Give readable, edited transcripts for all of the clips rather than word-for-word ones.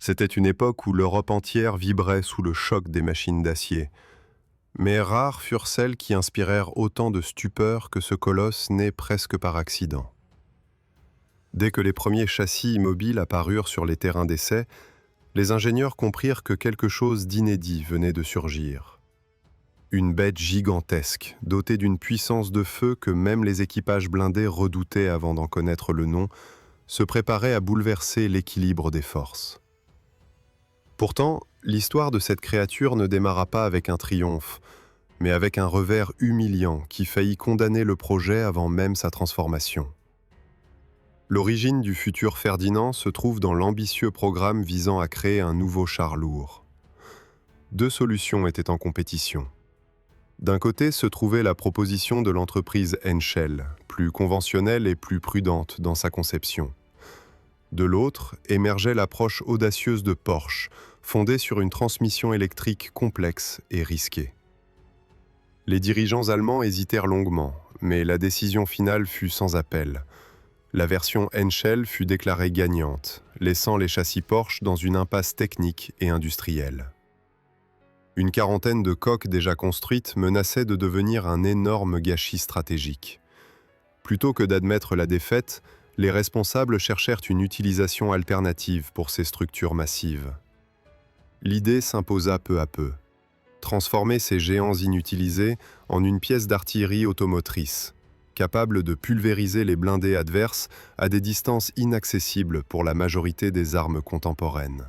C'était une époque où l'Europe entière vibrait sous le choc des machines d'acier. Mais rares furent celles qui inspirèrent autant de stupeur que ce colosse né presque par accident. Dès que les premiers châssis immobiles apparurent sur les terrains d'essai, les ingénieurs comprirent que quelque chose d'inédit venait de surgir. Une bête gigantesque, dotée d'une puissance de feu que même les équipages blindés redoutaient avant d'en connaître le nom, se préparait à bouleverser l'équilibre des forces. Pourtant, l'histoire de cette créature ne démarra pas avec un triomphe, mais avec un revers humiliant qui faillit condamner le projet avant même sa transformation. L'origine du futur Ferdinand se trouve dans l'ambitieux programme visant à créer un nouveau char lourd. Deux solutions étaient en compétition. D'un côté se trouvait la proposition de l'entreprise Henschel, plus conventionnelle et plus prudente dans sa conception. De l'autre émergeait l'approche audacieuse de Porsche, fondée sur une transmission électrique complexe et risquée. Les dirigeants allemands hésitèrent longuement, mais la décision finale fut sans appel. La version Henschel fut déclarée gagnante, laissant les châssis Porsche dans une impasse technique et industrielle. Une quarantaine de coques déjà construites menaçaient de devenir un énorme gâchis stratégique. Plutôt que d'admettre la défaite, les responsables cherchèrent une utilisation alternative pour ces structures massives. L'idée s'imposa peu à peu. Transformer ces géants inutilisés en une pièce d'artillerie automotrice, capable de pulvériser les blindés adverses à des distances inaccessibles pour la majorité des armes contemporaines.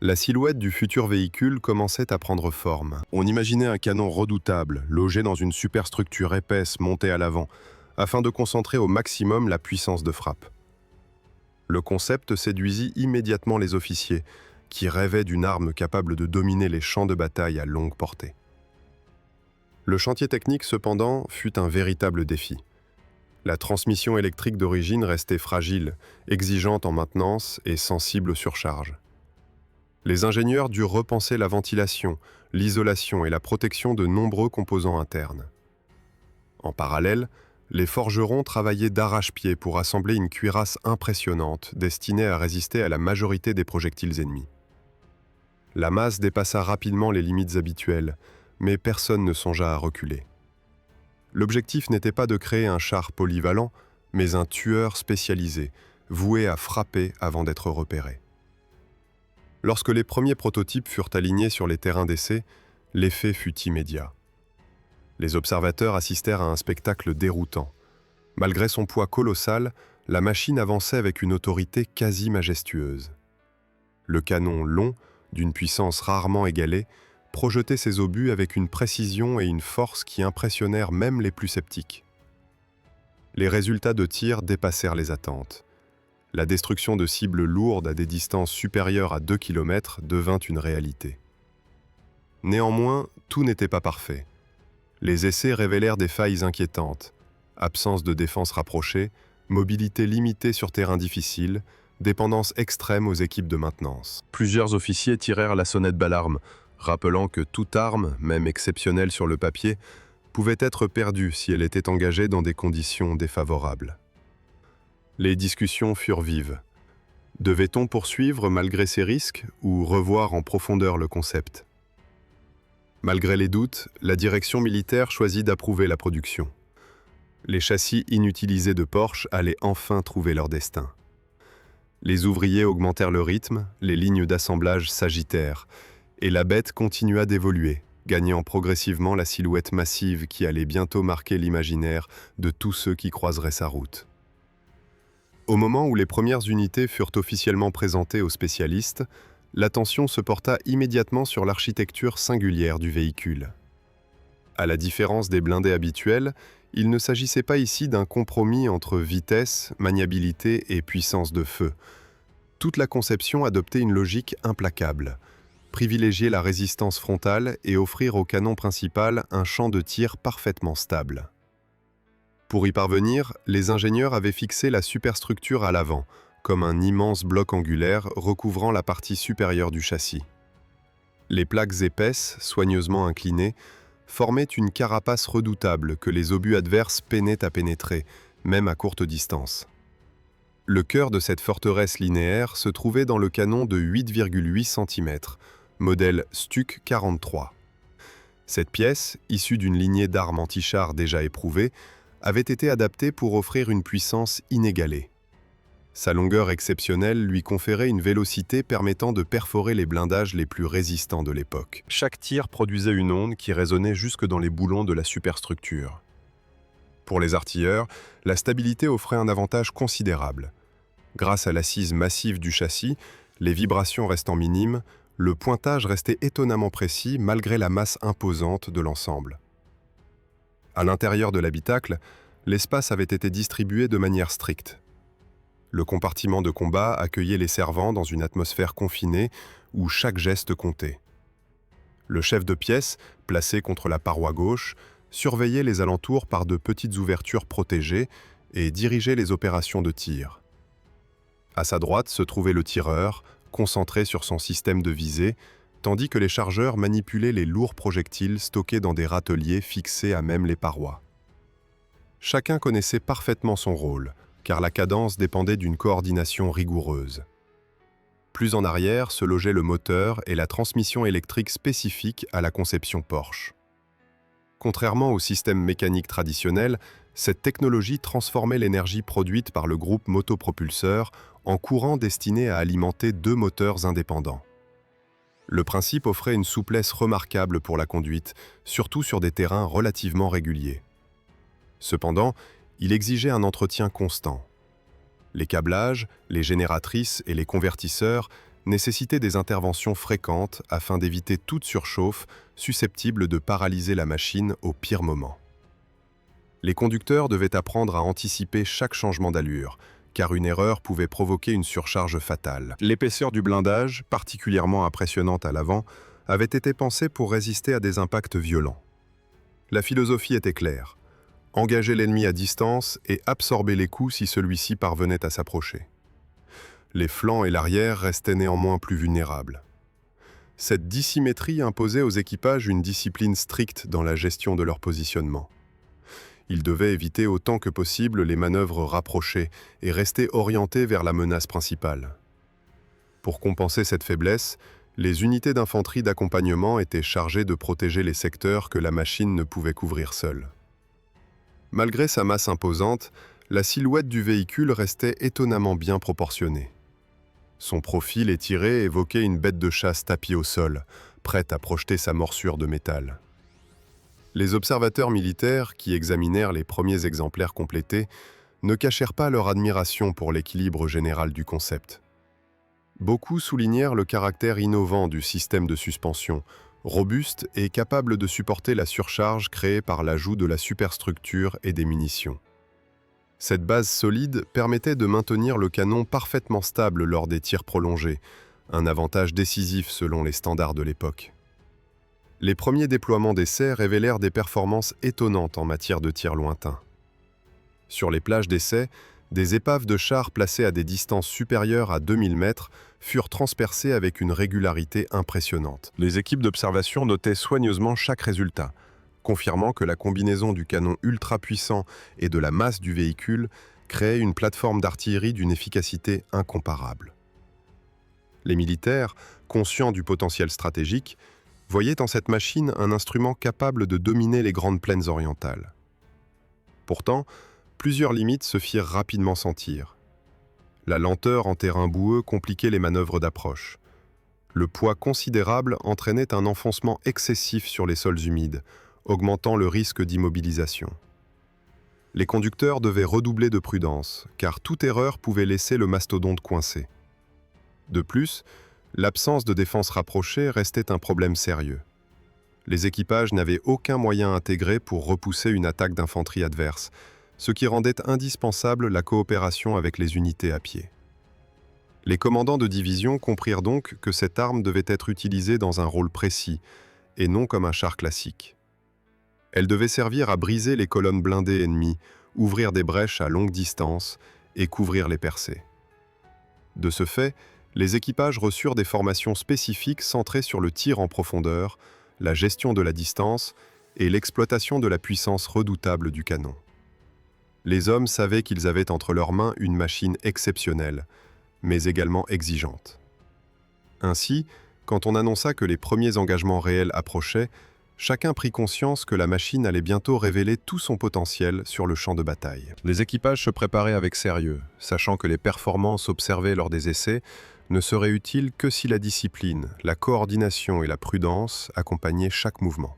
La silhouette du futur véhicule commençait à prendre forme. On imaginait un canon redoutable, logé dans une superstructure épaisse montée à l'avant, afin de concentrer au maximum la puissance de frappe. Le concept séduisit immédiatement les officiers, qui rêvaient d'une arme capable de dominer les champs de bataille à longue portée. Le chantier technique, cependant, fut un véritable défi. La transmission électrique d'origine restait fragile, exigeante en maintenance et sensible aux surcharges. Les ingénieurs durent repenser la ventilation, l'isolation et la protection de nombreux composants internes. En parallèle, les forgerons travaillaient d'arrache-pied pour assembler une cuirasse impressionnante destinée à résister à la majorité des projectiles ennemis. La masse dépassa rapidement les limites habituelles, mais personne ne songea à reculer. L'objectif n'était pas de créer un char polyvalent, mais un tueur spécialisé, voué à frapper avant d'être repéré. Lorsque les premiers prototypes furent alignés sur les terrains d'essai, l'effet fut immédiat. Les observateurs assistèrent à un spectacle déroutant. Malgré son poids colossal, la machine avançait avec une autorité quasi majestueuse. Le canon long, d'une puissance rarement égalée, projetait ses obus avec une précision et une force qui impressionnèrent même les plus sceptiques. Les résultats de tir dépassèrent les attentes. La destruction de cibles lourdes à des distances supérieures à 2 km devint une réalité. Néanmoins, tout n'était pas parfait. Les essais révélèrent des failles inquiétantes. Absence de défense rapprochée, mobilité limitée sur terrain difficile, dépendance extrême aux équipes de maintenance. Plusieurs officiers tirèrent la sonnette d'alarme, rappelant que toute arme, même exceptionnelle sur le papier, pouvait être perdue si elle était engagée dans des conditions défavorables. Les discussions furent vives. Devait-on poursuivre malgré ces risques ou revoir en profondeur le concept ? Malgré les doutes, la direction militaire choisit d'approuver la production. Les châssis inutilisés de Porsche allaient enfin trouver leur destin. Les ouvriers augmentèrent le rythme, les lignes d'assemblage s'agitèrent, et la bête continua d'évoluer, gagnant progressivement la silhouette massive qui allait bientôt marquer l'imaginaire de tous ceux qui croiseraient sa route. Au moment où les premières unités furent officiellement présentées aux spécialistes, l'attention se porta immédiatement sur l'architecture singulière du véhicule. À la différence des blindés habituels, il ne s'agissait pas ici d'un compromis entre vitesse, maniabilité et puissance de feu. Toute la conception adoptait une logique implacable, privilégier la résistance frontale et offrir au canon principal un champ de tir parfaitement stable. Pour y parvenir, les ingénieurs avaient fixé la superstructure à l'avant, comme un immense bloc angulaire recouvrant la partie supérieure du châssis. Les plaques épaisses, soigneusement inclinées, formaient une carapace redoutable que les obus adverses peinaient à pénétrer, même à courte distance. Le cœur de cette forteresse linéaire se trouvait dans le canon de 8,8 cm, modèle Stuck 43. Cette pièce, issue d'une lignée d'armes anti-chars déjà éprouvées, avait été adaptée pour offrir une puissance inégalée. Sa longueur exceptionnelle lui conférait une vélocité permettant de perforer les blindages les plus résistants de l'époque. Chaque tir produisait une onde qui résonnait jusque dans les boulons de la superstructure. Pour les artilleurs, la stabilité offrait un avantage considérable. Grâce à l'assise massive du châssis, les vibrations restant minimes, le pointage restait étonnamment précis malgré la masse imposante de l'ensemble. À l'intérieur de l'habitacle, l'espace avait été distribué de manière stricte. Le compartiment de combat accueillait les servants dans une atmosphère confinée où chaque geste comptait. Le chef de pièce, placé contre la paroi gauche, surveillait les alentours par de petites ouvertures protégées et dirigeait les opérations de tir. À sa droite se trouvait le tireur, concentré sur son système de visée, tandis que les chargeurs manipulaient les lourds projectiles stockés dans des râteliers fixés à même les parois. Chacun connaissait parfaitement son rôle, car la cadence dépendait d'une coordination rigoureuse. Plus en arrière se logeait le moteur et la transmission électrique spécifique à la conception Porsche. Contrairement au système mécanique traditionnel, cette technologie transformait l'énergie produite par le groupe motopropulseur en courant destiné à alimenter deux moteurs indépendants. Le principe offrait une souplesse remarquable pour la conduite, surtout sur des terrains relativement réguliers. Cependant, il exigeait un entretien constant. Les câblages, les génératrices et les convertisseurs nécessitaient des interventions fréquentes afin d'éviter toute surchauffe susceptible de paralyser la machine au pire moment. Les conducteurs devaient apprendre à anticiper chaque changement d'allure, car une erreur pouvait provoquer une surcharge fatale. L'épaisseur du blindage, particulièrement impressionnante à l'avant, avait été pensée pour résister à des impacts violents. La philosophie était claire: engager l'ennemi à distance et absorber les coups si celui-ci parvenait à s'approcher. Les flancs et l'arrière restaient néanmoins plus vulnérables. Cette dissymétrie imposait aux équipages une discipline stricte dans la gestion de leur positionnement. Ils devaient éviter autant que possible les manœuvres rapprochées et rester orientés vers la menace principale. Pour compenser cette faiblesse, les unités d'infanterie d'accompagnement étaient chargées de protéger les secteurs que la machine ne pouvait couvrir seule. Malgré sa masse imposante, la silhouette du véhicule restait étonnamment bien proportionnée. Son profil étiré évoquait une bête de chasse tapie au sol, prête à projeter sa morsure de métal. Les observateurs militaires qui examinèrent les premiers exemplaires complétés ne cachèrent pas leur admiration pour l'équilibre général du concept. Beaucoup soulignèrent le caractère innovant du système de suspension, robuste et capable de supporter la surcharge créée par l'ajout de la superstructure et des munitions. Cette base solide permettait de maintenir le canon parfaitement stable lors des tirs prolongés, un avantage décisif selon les standards de l'époque. Les premiers déploiements d'essais révélèrent des performances étonnantes en matière de tir lointain. Sur les plages d'essais, des épaves de chars placées à des distances supérieures à 2000 mètres furent transpercées avec une régularité impressionnante. Les équipes d'observation notaient soigneusement chaque résultat, confirmant que la combinaison du canon ultra puissant et de la masse du véhicule créait une plateforme d'artillerie d'une efficacité incomparable. Les militaires, conscients du potentiel stratégique, voyaient en cette machine un instrument capable de dominer les grandes plaines orientales. Pourtant, plusieurs limites se firent rapidement sentir. La lenteur en terrain boueux compliquait les manœuvres d'approche. Le poids considérable entraînait un enfoncement excessif sur les sols humides, augmentant le risque d'immobilisation. Les conducteurs devaient redoubler de prudence, car toute erreur pouvait laisser le mastodonte coincé. De plus, l'absence de défense rapprochée restait un problème sérieux. Les équipages n'avaient aucun moyen intégré pour repousser une attaque d'infanterie adverse, ce qui rendait indispensable la coopération avec les unités à pied. Les commandants de division comprirent donc que cette arme devait être utilisée dans un rôle précis, et non comme un char classique. Elle devait servir à briser les colonnes blindées ennemies, ouvrir des brèches à longue distance et couvrir les percées. De ce fait, les équipages reçurent des formations spécifiques centrées sur le tir en profondeur, la gestion de la distance et l'exploitation de la puissance redoutable du canon. Les hommes savaient qu'ils avaient entre leurs mains une machine exceptionnelle, mais également exigeante. Ainsi, quand on annonça que les premiers engagements réels approchaient, chacun prit conscience que la machine allait bientôt révéler tout son potentiel sur le champ de bataille. Les équipages se préparaient avec sérieux, sachant que les performances observées lors des essais ne seraient utiles que si la discipline, la coordination et la prudence accompagnaient chaque mouvement.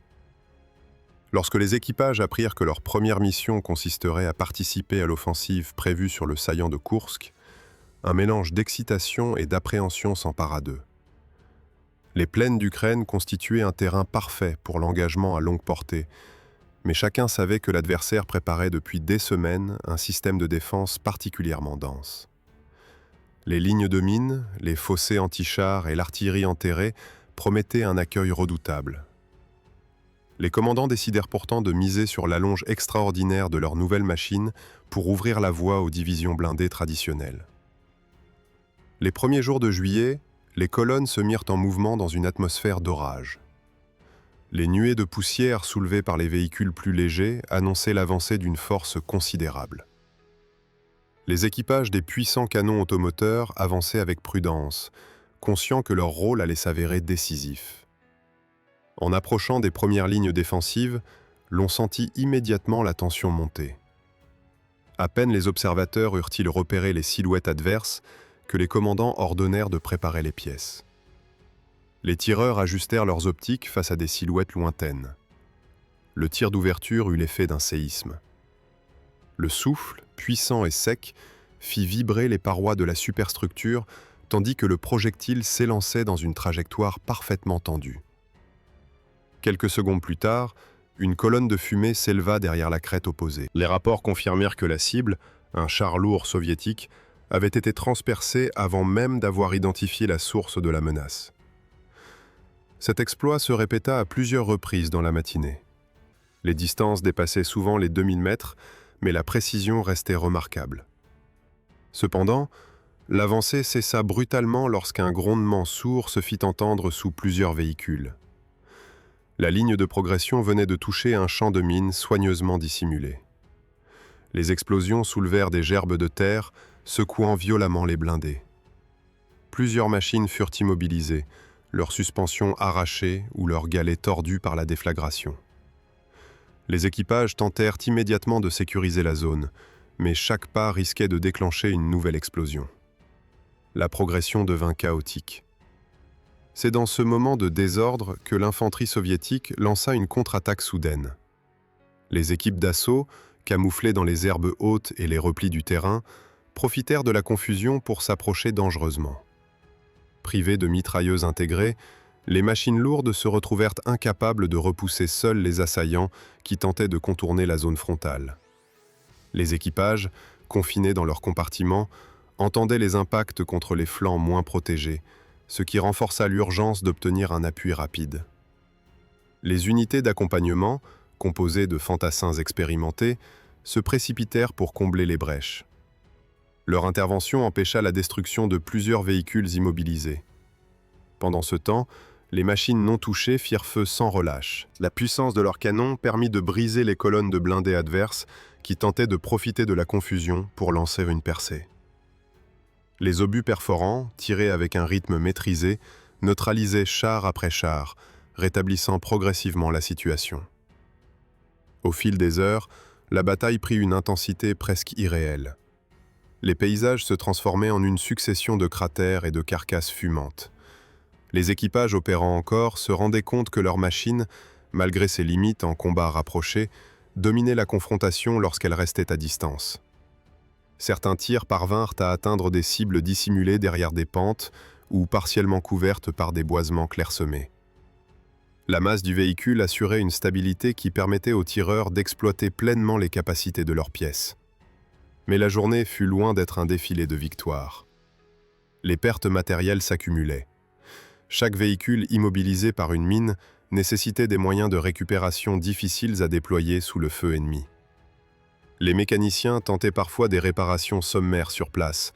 Lorsque les équipages apprirent que leur première mission consisterait à participer à l'offensive prévue sur le saillant de Koursk, un mélange d'excitation et d'appréhension s'empara d'eux. Les plaines d'Ukraine constituaient un terrain parfait pour l'engagement à longue portée, mais chacun savait que l'adversaire préparait depuis des semaines un système de défense particulièrement dense. Les lignes de mines, les fossés anti-chars et l'artillerie enterrée promettaient un accueil redoutable. Les commandants décidèrent pourtant de miser sur l'allonge extraordinaire de leur nouvelle machine pour ouvrir la voie aux divisions blindées traditionnelles. Les premiers jours de juillet, les colonnes se mirent en mouvement dans une atmosphère d'orage. Les nuées de poussière soulevées par les véhicules plus légers annonçaient l'avancée d'une force considérable. Les équipages des puissants canons automoteurs avançaient avec prudence, conscients que leur rôle allait s'avérer décisif. En approchant des premières lignes défensives, l'on sentit immédiatement la tension monter. À peine les observateurs eurent-ils repéré les silhouettes adverses que les commandants ordonnèrent de préparer les pièces. Les tireurs ajustèrent leurs optiques face à des silhouettes lointaines. Le tir d'ouverture eut l'effet d'un séisme. Le souffle, puissant et sec, fit vibrer les parois de la superstructure, tandis que le projectile s'élançait dans une trajectoire parfaitement tendue. Quelques secondes plus tard, une colonne de fumée s'éleva derrière la crête opposée. Les rapports confirmèrent que la cible, un char lourd soviétique, avait été transpercé avant même d'avoir identifié la source de la menace. Cet exploit se répéta à plusieurs reprises dans la matinée. Les distances dépassaient souvent les 2000 mètres, mais la précision restait remarquable. Cependant, l'avancée cessa brutalement lorsqu'un grondement sourd se fit entendre sous plusieurs véhicules. La ligne de progression venait de toucher un champ de mines soigneusement dissimulé. Les explosions soulevèrent des gerbes de terre, secouant violemment les blindés. Plusieurs machines furent immobilisées, leurs suspensions arrachées ou leurs galets tordus par la déflagration. Les équipages tentèrent immédiatement de sécuriser la zone, mais chaque pas risquait de déclencher une nouvelle explosion. La progression devint chaotique. C'est dans ce moment de désordre que l'infanterie soviétique lança une contre-attaque soudaine. Les équipes d'assaut, camouflées dans les herbes hautes et les replis du terrain, profitèrent de la confusion pour s'approcher dangereusement. Privées de mitrailleuses intégrées, les machines lourdes se retrouvèrent incapables de repousser seuls les assaillants qui tentaient de contourner la zone frontale. Les équipages, confinés dans leurs compartiments, entendaient les impacts contre les flancs moins protégés, ce qui renforça l'urgence d'obtenir un appui rapide. Les unités d'accompagnement, composées de fantassins expérimentés, se précipitèrent pour combler les brèches. Leur intervention empêcha la destruction de plusieurs véhicules immobilisés. Pendant ce temps, les machines non touchées firent feu sans relâche. La puissance de leurs canons permit de briser les colonnes de blindés adverses qui tentaient de profiter de la confusion pour lancer une percée. Les obus perforants, tirés avec un rythme maîtrisé, neutralisaient char après char, rétablissant progressivement la situation. Au fil des heures, la bataille prit une intensité presque irréelle. Les paysages se transformaient en une succession de cratères et de carcasses fumantes. Les équipages opérant encore se rendaient compte que leur machine, malgré ses limites en combat rapproché, dominait la confrontation lorsqu'elle restait à distance. Certains tirs parvinrent à atteindre des cibles dissimulées derrière des pentes ou partiellement couvertes par des boisements clairsemés. La masse du véhicule assurait une stabilité qui permettait aux tireurs d'exploiter pleinement les capacités de leurs pièces. Mais la journée fut loin d'être un défilé de victoires. Les pertes matérielles s'accumulaient. Chaque véhicule immobilisé par une mine nécessitait des moyens de récupération difficiles à déployer sous le feu ennemi. Les mécaniciens tentaient parfois des réparations sommaires sur place,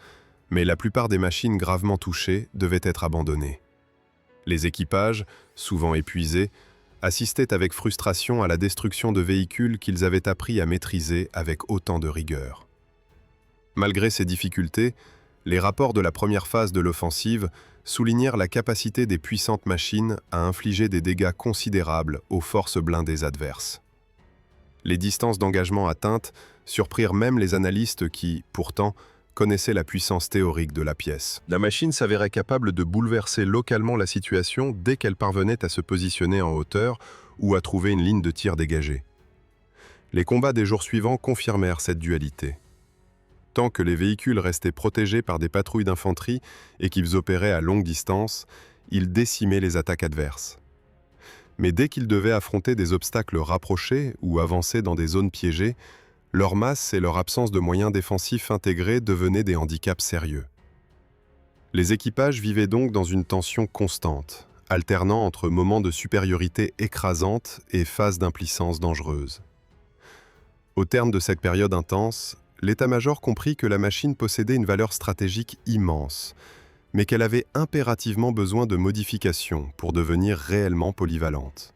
mais la plupart des machines gravement touchées devaient être abandonnées. Les équipages, souvent épuisés, assistaient avec frustration à la destruction de véhicules qu'ils avaient appris à maîtriser avec autant de rigueur. Malgré ces difficultés, les rapports de la première phase de l'offensive soulignèrent la capacité des puissantes machines à infliger des dégâts considérables aux forces blindées adverses. Les distances d'engagement atteintes surprirent même les analystes qui, pourtant, connaissaient la puissance théorique de la pièce. La machine s'avérait capable de bouleverser localement la situation dès qu'elle parvenait à se positionner en hauteur ou à trouver une ligne de tir dégagée. Les combats des jours suivants confirmèrent cette dualité. Tant que les véhicules restaient protégés par des patrouilles d'infanterie et qu'ils opéraient à longue distance, ils décimaient les attaques adverses. Mais dès qu'ils devaient affronter des obstacles rapprochés ou avancer dans des zones piégées, leur masse et leur absence de moyens défensifs intégrés devenaient des handicaps sérieux. Les équipages vivaient donc dans une tension constante, alternant entre moments de supériorité écrasante et phases d'impuissance dangereuse. Au terme de cette période intense, l'état-major comprit que la machine possédait une valeur stratégique immense, mais qu'elle avait impérativement besoin de modifications pour devenir réellement polyvalente.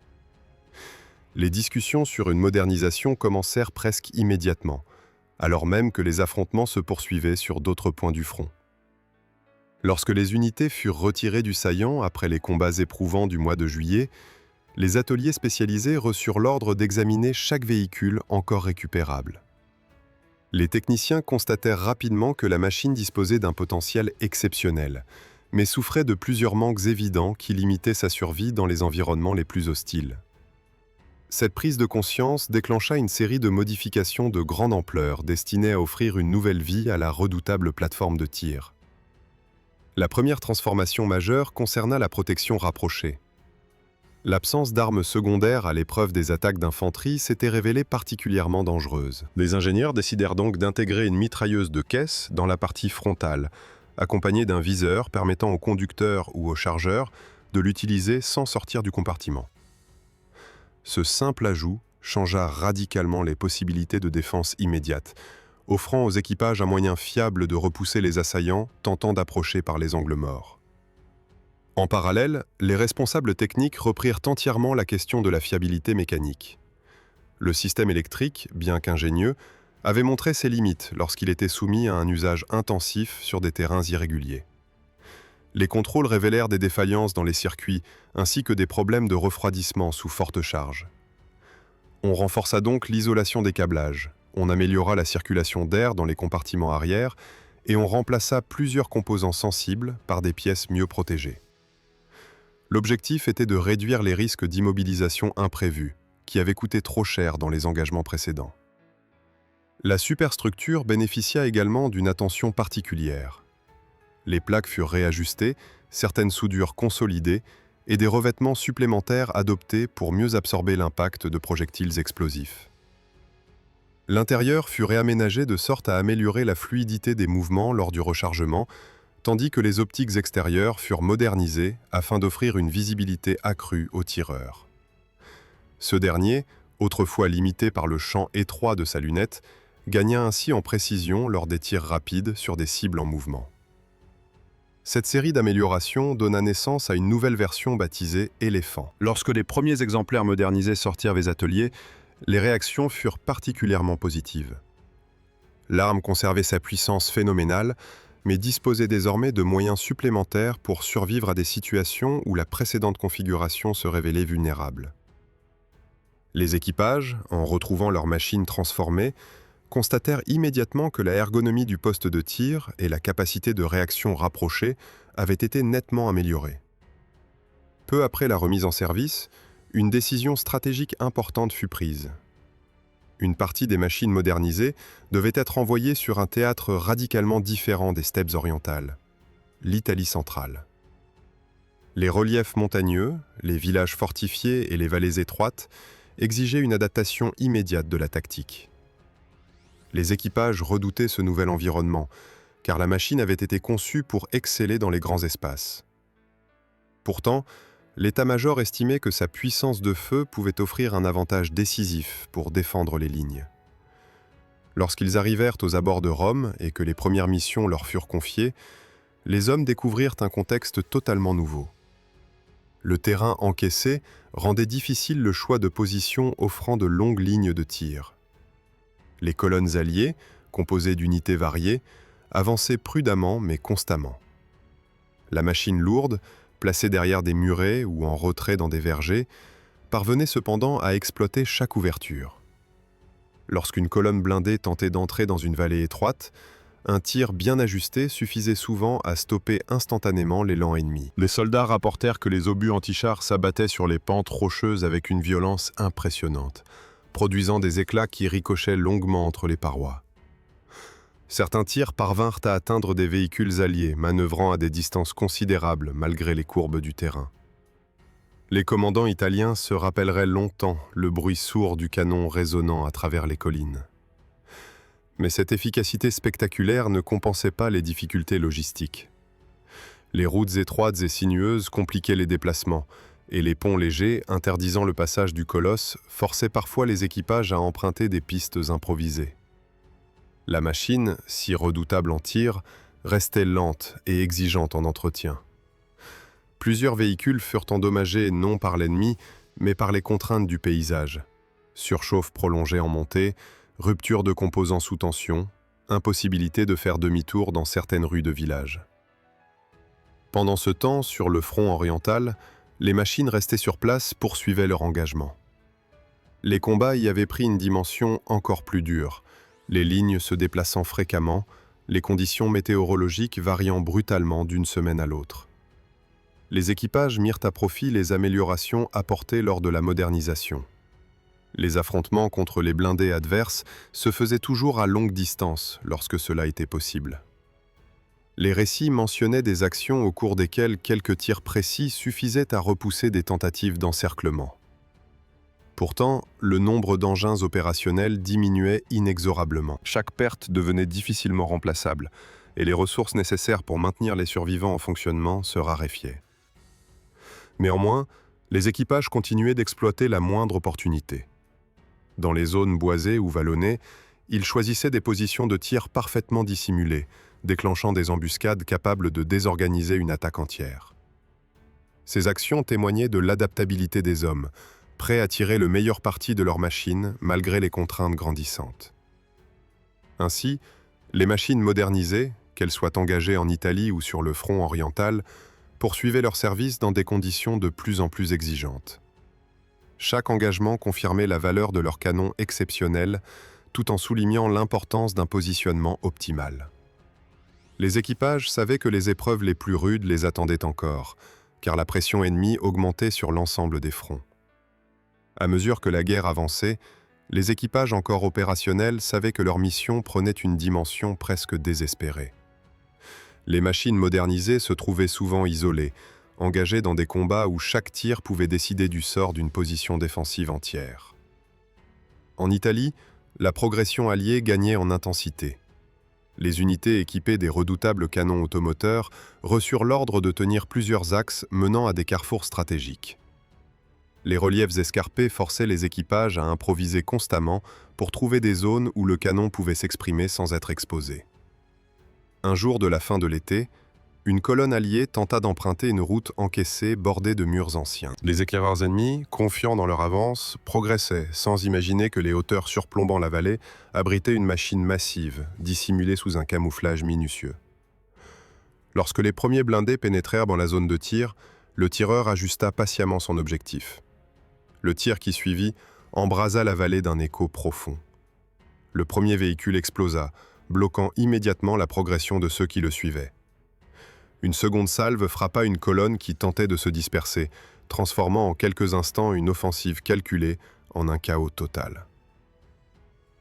Les discussions sur une modernisation commencèrent presque immédiatement, alors même que les affrontements se poursuivaient sur d'autres points du front. Lorsque les unités furent retirées du saillant après les combats éprouvants du mois de juillet, les ateliers spécialisés reçurent l'ordre d'examiner chaque véhicule encore récupérable. Les techniciens constatèrent rapidement que la machine disposait d'un potentiel exceptionnel, mais souffrait de plusieurs manques évidents qui limitaient sa survie dans les environnements les plus hostiles. Cette prise de conscience déclencha une série de modifications de grande ampleur destinées à offrir une nouvelle vie à la redoutable plateforme de tir. La première transformation majeure concerna la protection rapprochée. L'absence d'armes secondaires à l'épreuve des attaques d'infanterie s'était révélée particulièrement dangereuse. Les ingénieurs décidèrent donc d'intégrer une mitrailleuse de caisse dans la partie frontale, accompagnée d'un viseur permettant au conducteur ou au chargeur de l'utiliser sans sortir du compartiment. Ce simple ajout changea radicalement les possibilités de défense immédiate, offrant aux équipages un moyen fiable de repousser les assaillants tentant d'approcher par les angles morts. En parallèle, les responsables techniques reprirent entièrement la question de la fiabilité mécanique. Le système électrique, bien qu'ingénieux, avait montré ses limites lorsqu'il était soumis à un usage intensif sur des terrains irréguliers. Les contrôles révélèrent des défaillances dans les circuits, ainsi que des problèmes de refroidissement sous forte charge. On renforça donc l'isolation des câblages, on améliora la circulation d'air dans les compartiments arrière et on remplaça plusieurs composants sensibles par des pièces mieux protégées. L'objectif était de réduire les risques d'immobilisation imprévus, qui avaient coûté trop cher dans les engagements précédents. La superstructure bénéficia également d'une attention particulière. Les plaques furent réajustées, certaines soudures consolidées et des revêtements supplémentaires adoptés pour mieux absorber l'impact de projectiles explosifs. L'intérieur fut réaménagé de sorte à améliorer la fluidité des mouvements lors du rechargement, tandis que les optiques extérieures furent modernisées afin d'offrir une visibilité accrue aux tireurs. Ce dernier, autrefois limité par le champ étroit de sa lunette, gagna ainsi en précision lors des tirs rapides sur des cibles en mouvement. Cette série d'améliorations donna naissance à une nouvelle version baptisée Éléphant. Lorsque les premiers exemplaires modernisés sortirent des ateliers, les réactions furent particulièrement positives. L'arme conservait sa puissance phénoménale, mais disposait désormais de moyens supplémentaires pour survivre à des situations où la précédente configuration se révélait vulnérable. Les équipages, en retrouvant leurs machines transformées, constatèrent immédiatement que la ergonomie du poste de tir et la capacité de réaction rapprochée avaient été nettement améliorées. Peu après la remise en service, une décision stratégique importante fut prise. Une partie des machines modernisées devait être envoyée sur un théâtre radicalement différent des steppes orientales, l'Italie centrale. Les reliefs montagneux, les villages fortifiés et les vallées étroites exigeaient une adaptation immédiate de la tactique. Les équipages redoutaient ce nouvel environnement, car la machine avait été conçue pour exceller dans les grands espaces. Pourtant, l'état-major estimait que sa puissance de feu pouvait offrir un avantage décisif pour défendre les lignes. Lorsqu'ils arrivèrent aux abords de Rome et que les premières missions leur furent confiées, les hommes découvrirent un contexte totalement nouveau. Le terrain encaissé rendait difficile le choix de position offrant de longues lignes de tir. Les colonnes alliées, composées d'unités variées, avançaient prudemment mais constamment. La machine lourde, placée derrière des murets ou en retrait dans des vergers, parvenait cependant à exploiter chaque ouverture. Lorsqu'une colonne blindée tentait d'entrer dans une vallée étroite, un tir bien ajusté suffisait souvent à stopper instantanément l'élan ennemi. Les soldats rapportèrent que les obus antichars s'abattaient sur les pentes rocheuses avec une violence impressionnante, produisant des éclats qui ricochaient longuement entre les parois. Certains tirs parvinrent à atteindre des véhicules alliés, manœuvrant à des distances considérables malgré les courbes du terrain. Les commandants italiens se rappelleraient longtemps le bruit sourd du canon résonnant à travers les collines. Mais cette efficacité spectaculaire ne compensait pas les difficultés logistiques. Les routes étroites et sinueuses compliquaient les déplacements, et les ponts légers, interdisant le passage du colosse, forçaient parfois les équipages à emprunter des pistes improvisées. La machine, si redoutable en tir, restait lente et exigeante en entretien. Plusieurs véhicules furent endommagés non par l'ennemi, mais par les contraintes du paysage. Surchauffe prolongée en montée, rupture de composants sous tension, impossibilité de faire demi-tour dans certaines rues de village. Pendant ce temps, sur le front oriental, les machines restées sur place poursuivaient leur engagement. Les combats y avaient pris une dimension encore plus dure, les lignes se déplaçant fréquemment, les conditions météorologiques variant brutalement d'une semaine à l'autre. Les équipages mirent à profit les améliorations apportées lors de la modernisation. Les affrontements contre les blindés adverses se faisaient toujours à longue distance lorsque cela était possible. Les récits mentionnaient des actions au cours desquelles quelques tirs précis suffisaient à repousser des tentatives d'encerclement. Pourtant, le nombre d'engins opérationnels diminuait inexorablement. Chaque perte devenait difficilement remplaçable, et les ressources nécessaires pour maintenir les survivants en fonctionnement se raréfiaient. Néanmoins, les équipages continuaient d'exploiter la moindre opportunité. Dans les zones boisées ou vallonnées, ils choisissaient des positions de tir parfaitement dissimulées, déclenchant des embuscades capables de désorganiser une attaque entière. Ces actions témoignaient de l'adaptabilité des hommes, prêts à tirer le meilleur parti de leurs machines malgré les contraintes grandissantes. Ainsi, les machines modernisées, qu'elles soient engagées en Italie ou sur le front oriental, poursuivaient leur service dans des conditions de plus en plus exigeantes. Chaque engagement confirmait la valeur de leurs canons exceptionnels, tout en soulignant l'importance d'un positionnement optimal. Les équipages savaient que les épreuves les plus rudes les attendaient encore, car la pression ennemie augmentait sur l'ensemble des fronts. À mesure que la guerre avançait, les équipages encore opérationnels savaient que leur mission prenait une dimension presque désespérée. Les machines modernisées se trouvaient souvent isolées, engagées dans des combats où chaque tir pouvait décider du sort d'une position défensive entière. En Italie, la progression alliée gagnait en intensité. Les unités équipées des redoutables canons automoteurs reçurent l'ordre de tenir plusieurs axes menant à des carrefours stratégiques. Les reliefs escarpés forçaient les équipages à improviser constamment pour trouver des zones où le canon pouvait s'exprimer sans être exposé. Un jour de la fin de l'été, une colonne alliée tenta d'emprunter une route encaissée bordée de murs anciens. Les éclaireurs ennemis, confiants dans leur avance, progressaient sans imaginer que les hauteurs surplombant la vallée abritaient une machine massive, dissimulée sous un camouflage minutieux. Lorsque les premiers blindés pénétrèrent dans la zone de tir, le tireur ajusta patiemment son objectif. Le tir qui suivit embrasa la vallée d'un écho profond. Le premier véhicule explosa, bloquant immédiatement la progression de ceux qui le suivaient. Une seconde salve frappa une colonne qui tentait de se disperser, transformant en quelques instants une offensive calculée en un chaos total.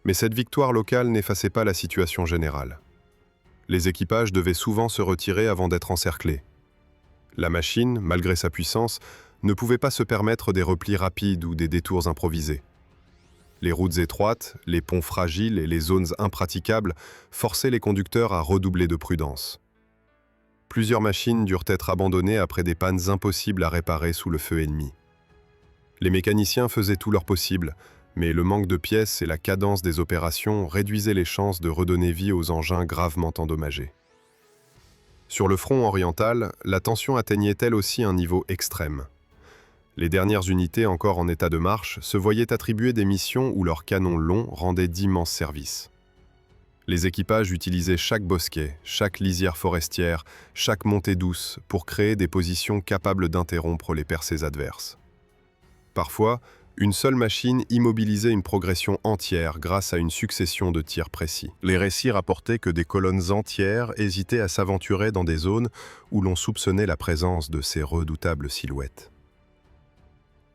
Mais cette victoire locale n'effaçait pas la situation générale. Les équipages devaient souvent se retirer avant d'être encerclés. La machine, malgré sa puissance, ne pouvait pas se permettre des replis rapides ou des détours improvisés. Les routes étroites, les ponts fragiles et les zones impraticables forçaient les conducteurs à redoubler de prudence. Plusieurs machines durent être abandonnées après des pannes impossibles à réparer sous le feu ennemi. Les mécaniciens faisaient tout leur possible, mais le manque de pièces et la cadence des opérations réduisaient les chances de redonner vie aux engins gravement endommagés. Sur le front oriental, la tension atteignait elle aussi un niveau extrême. Les dernières unités encore en état de marche se voyaient attribuer des missions où leurs canons longs rendaient d'immenses services. Les équipages utilisaient chaque bosquet, chaque lisière forestière, chaque montée douce pour créer des positions capables d'interrompre les percées adverses. Parfois, une seule machine immobilisait une progression entière grâce à une succession de tirs précis. Les récits rapportaient que des colonnes entières hésitaient à s'aventurer dans des zones où l'on soupçonnait la présence de ces redoutables silhouettes.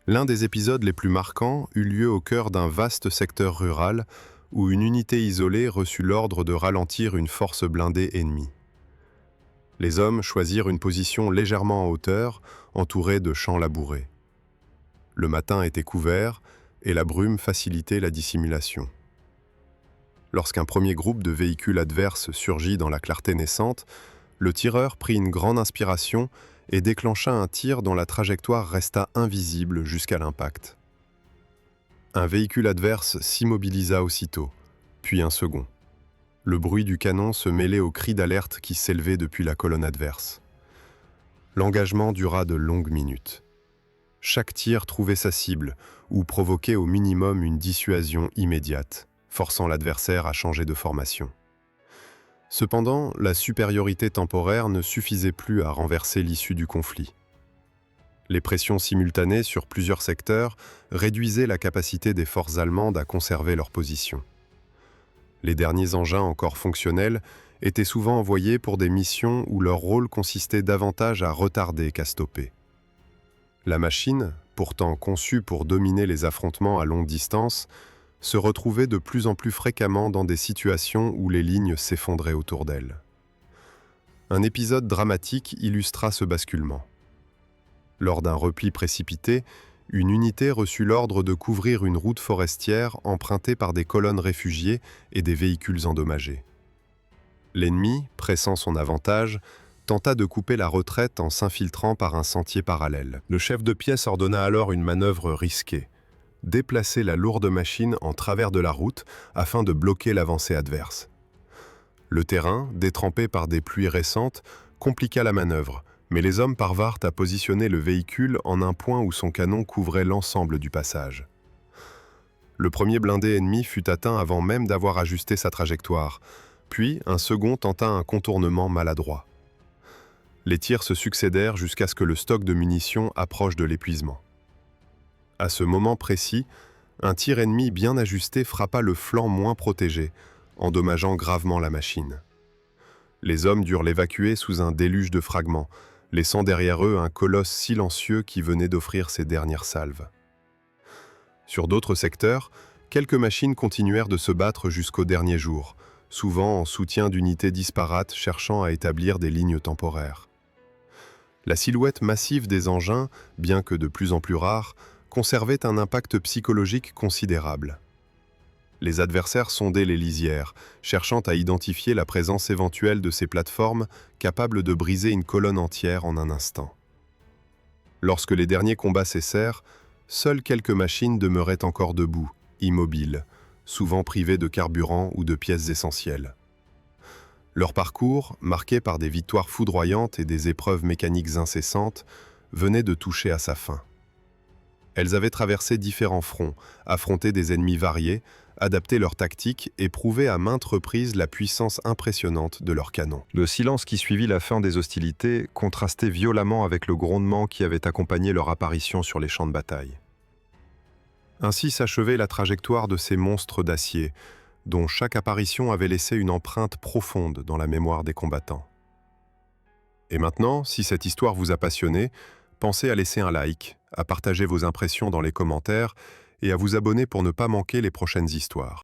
L'un des épisodes les plus marquants eut lieu au cœur d'un vaste secteur rural où une unité isolée reçut l'ordre de ralentir une force blindée ennemie. Les hommes choisirent une position légèrement en hauteur, entourée de champs labourés. Le matin était couvert et la brume facilitait la dissimulation. Lorsqu'un premier groupe de véhicules adverses surgit dans la clarté naissante, le tireur prit une grande inspiration et déclencha un tir dont la trajectoire resta invisible jusqu'à l'impact. Un véhicule adverse s'immobilisa aussitôt, puis un second. Le bruit du canon se mêlait aux cris d'alerte qui s'élevaient depuis la colonne adverse. L'engagement dura de longues minutes. Chaque tir trouvait sa cible ou provoquait au minimum une dissuasion immédiate, forçant l'adversaire à changer de formation. Cependant, la supériorité temporaire ne suffisait plus à renverser l'issue du conflit. Les pressions simultanées sur plusieurs secteurs réduisaient la capacité des forces allemandes à conserver leur position. Les derniers engins encore fonctionnels étaient souvent envoyés pour des missions où leur rôle consistait davantage à retarder qu'à stopper. La machine, pourtant conçue pour dominer les affrontements à longue distance, se retrouvait de plus en plus fréquemment dans des situations où les lignes s'effondraient autour d'elle. Un épisode dramatique illustra ce basculement. Lors d'un repli précipité, une unité reçut l'ordre de couvrir une route forestière empruntée par des colonnes réfugiées et des véhicules endommagés. L'ennemi, pressant son avantage, tenta de couper la retraite en s'infiltrant par un sentier parallèle. Le chef de pièce ordonna alors une manœuvre risquée: déplacer la lourde machine en travers de la route afin de bloquer l'avancée adverse. Le terrain, détrempé par des pluies récentes, compliqua la manœuvre, mais les hommes parvinrent à positionner le véhicule en un point où son canon couvrait l'ensemble du passage. Le premier blindé ennemi fut atteint avant même d'avoir ajusté sa trajectoire, puis un second tenta un contournement maladroit. Les tirs se succédèrent jusqu'à ce que le stock de munitions approche de l'épuisement. À ce moment précis, un tir ennemi bien ajusté frappa le flanc moins protégé, endommageant gravement la machine. Les hommes durent l'évacuer sous un déluge de fragments, laissant derrière eux un colosse silencieux qui venait d'offrir ses dernières salves. Sur d'autres secteurs, quelques machines continuèrent de se battre jusqu'au dernier jour, souvent en soutien d'unités disparates cherchant à établir des lignes temporaires. La silhouette massive des engins, bien que de plus en plus rare, conservait un impact psychologique considérable. Les adversaires sondaient les lisières, cherchant à identifier la présence éventuelle de ces plateformes capables de briser une colonne entière en un instant. Lorsque les derniers combats cessèrent, seules quelques machines demeuraient encore debout, immobiles, souvent privées de carburant ou de pièces essentielles. Leur parcours, marqué par des victoires foudroyantes et des épreuves mécaniques incessantes, venait de toucher à sa fin. Elles avaient traversé différents fronts, affronté des ennemis variés, adapté leurs tactiques et prouvé à maintes reprises la puissance impressionnante de leurs canons. Le silence qui suivit la fin des hostilités contrastait violemment avec le grondement qui avait accompagné leur apparition sur les champs de bataille. Ainsi s'achevait la trajectoire de ces monstres d'acier, dont chaque apparition avait laissé une empreinte profonde dans la mémoire des combattants. Et maintenant, si cette histoire vous a passionné, pensez à laisser un like, à partager vos impressions dans les commentaires et à vous abonner pour ne pas manquer les prochaines histoires.